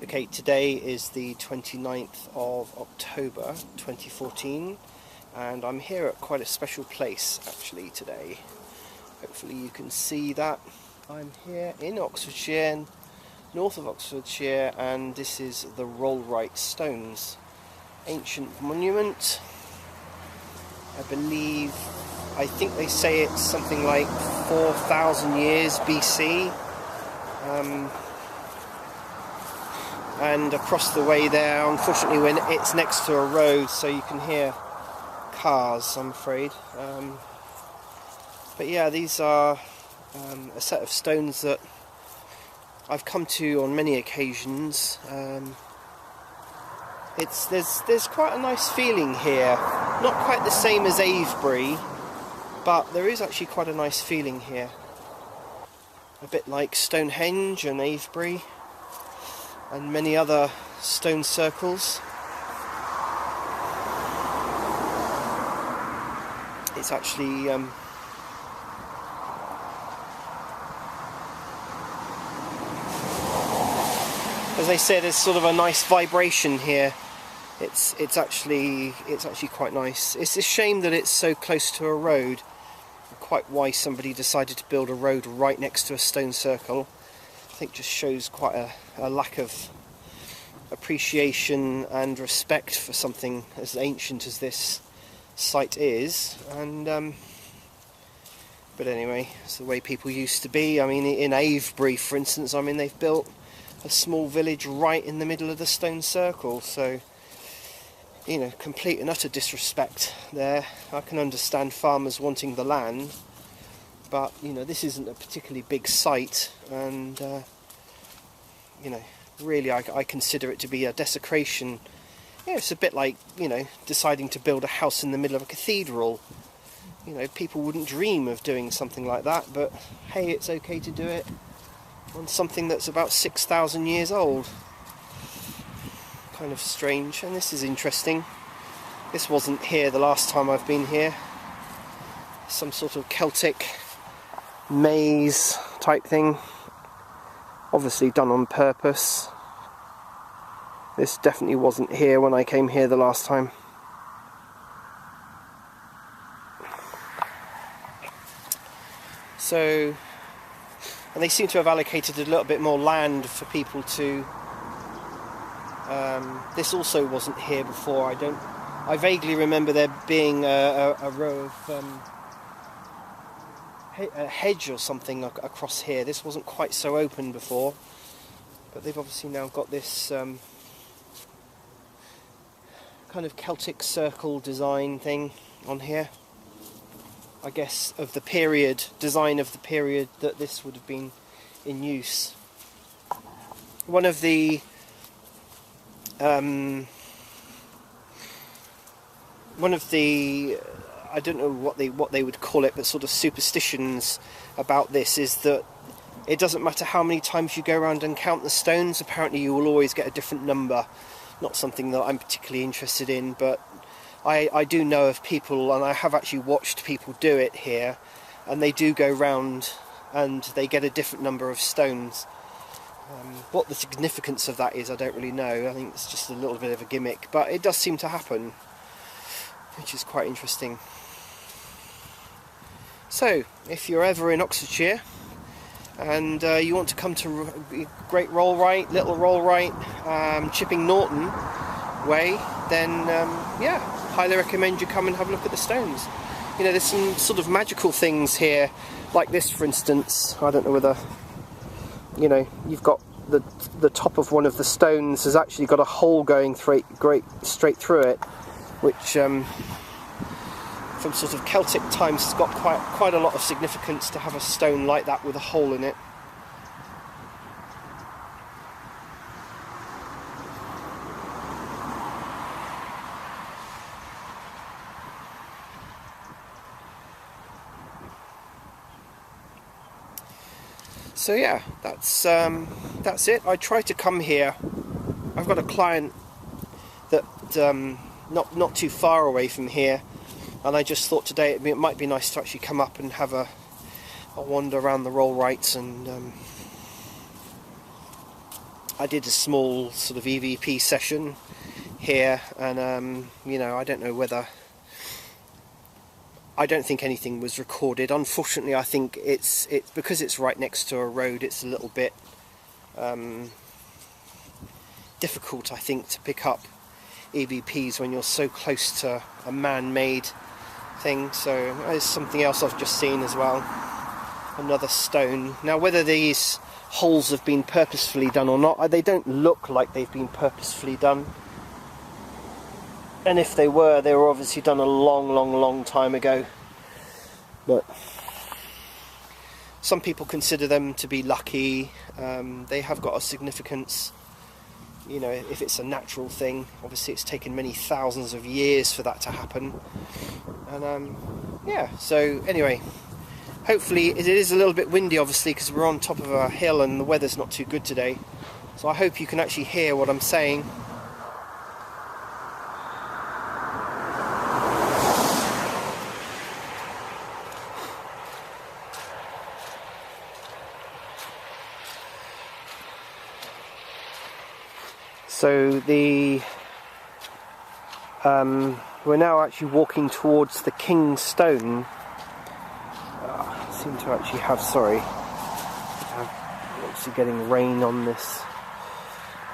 Okay, today is the 29th of October 2014 and I'm here at quite a special place actually today. Hopefully you can see that. I'm here in Oxfordshire, north of Oxfordshire, and this is the Rollright stones. Ancient monument. I think they say it's something like 4,000 years BC. And across the way there, unfortunately when it's next to a road, so you can hear cars, I'm afraid. But yeah, these are a set of stones that I've come to on many occasions. There's quite a nice feeling here. Not quite the same as Avebury, but there is actually quite a nice feeling here. A bit like Stonehenge and Avebury and many other stone circles. It's actually as they say, there's sort of a nice vibration here. It's actually quite nice. It's a shame that it's so close to a road. Quite why somebody decided to build a road right next to a stone circle, I think just shows quite a lack of appreciation and respect for something as ancient as this site is. And but anyway, it's the way people used to be. I mean, in Avebury, for instance, I mean, they've built a small village right in the middle of the stone circle, so you know, complete and utter disrespect there. I can understand farmers wanting the land, but you know, this isn't a particularly big site, and you know, really I consider it to be a desecration. Yeah, it's a bit like, you know, deciding to build a house in the middle of a cathedral. You know, people wouldn't dream of doing something like that, but hey, it's okay to do it on something that's about 6,000 years old. Kind of strange. And this is interesting. This wasn't here the last time I've been here. Some sort of Celtic maze type thing, obviously done on purpose. This definitely wasn't here when I came here the last time. So, and they seem to have allocated a little bit more land for people to. This also wasn't here before. I vaguely remember there being a row of a hedge or something across here. This wasn't quite so open before, but they've obviously now got this kind of Celtic circle design thing on here. I guess of the period, design of the period that this would have been in use. One of the I don't know what they would call it, but sort of superstitions about this is that it doesn't matter how many times you go around and count the stones, apparently you will always get a different number. Not something that I'm particularly interested in, but I do know of people, and I have actually watched people do it here, and they do go round and they get a different number of stones. What the significance of that is, I don't really know. I think it's just a little bit of a gimmick, but it does seem to happen, which is quite interesting. So, if you're ever in Oxfordshire and you want to come to Great Rollright, Little Rollright, Chipping Norton way, then yeah, highly recommend you come and have a look at the stones. You know, there's some sort of magical things here, like this, for instance. I don't know whether, you know, you've got the top of one of the stones has actually got a hole going straight through it, which from sort of Celtic times has got quite a lot of significance to have a stone like that with a hole in it. So yeah, that's it. I try to come here. I've got a client that not too far away from here, and I just thought today it might be nice to actually come up and have a wander around the Rollrights and I did a small sort of EVP session here, and you know, I don't know whether, I don't think anything was recorded. Unfortunately, I think it's because it's right next to a road, it's a little bit difficult, I think, to pick up EVPs when you're so close to a man-made thing. So there's something else I've just seen as well, another stone. Now, whether these holes have been purposefully done or not, they don't look like they've been purposefully done, and if they were obviously done a long time ago. But some people consider them to be lucky. They have got a significance. You know, if it's a natural thing, obviously it's taken many thousands of years for that to happen. And yeah, so anyway, hopefully it is a little bit windy, obviously, because we're on top of a hill and the weather's not too good today. So I hope you can actually hear what I'm saying. So we're now actually walking towards the King's Stone. I seem to actually have, sorry, obviously getting rain on this.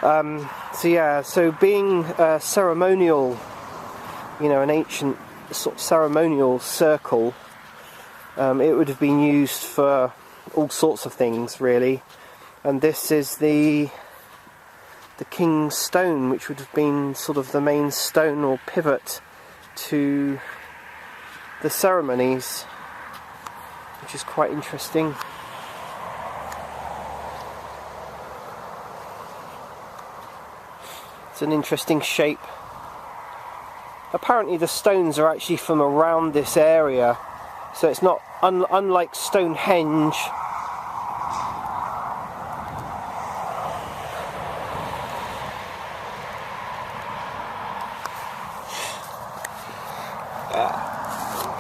So yeah, so being ceremonial, you know, an ancient sort of ceremonial circle, it would have been used for all sorts of things, really. And this is the King's Stone, which would have been sort of the main stone or pivot to the ceremonies, which is quite interesting. It's an interesting shape. Apparently the stones are actually from around this area, so it's not unlike Stonehenge.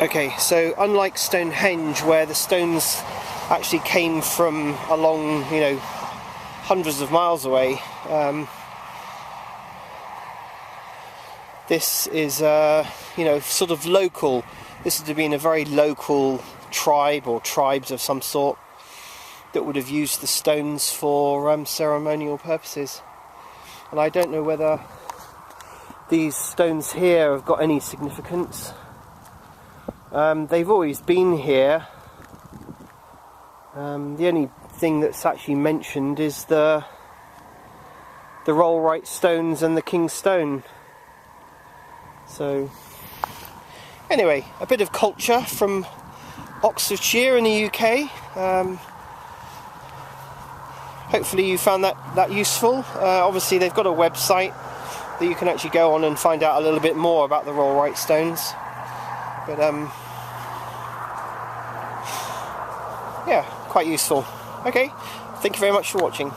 Okay, so unlike Stonehenge, where the stones actually came from along, you know, hundreds of miles away, this is, you know, sort of local. This would have been a very local tribe or tribes of some sort that would have used the stones for ceremonial purposes. And I don't know whether these stones here have got any significance. They've always been here. The only thing that's actually mentioned is the Rollright stones and the King's Stone. So anyway, a bit of culture from Oxfordshire in the UK. Hopefully you found that useful. Obviously they've got a website that you can actually go on and find out a little bit more about the Rollright stones. But yeah, quite useful. Okay, thank you very much for watching.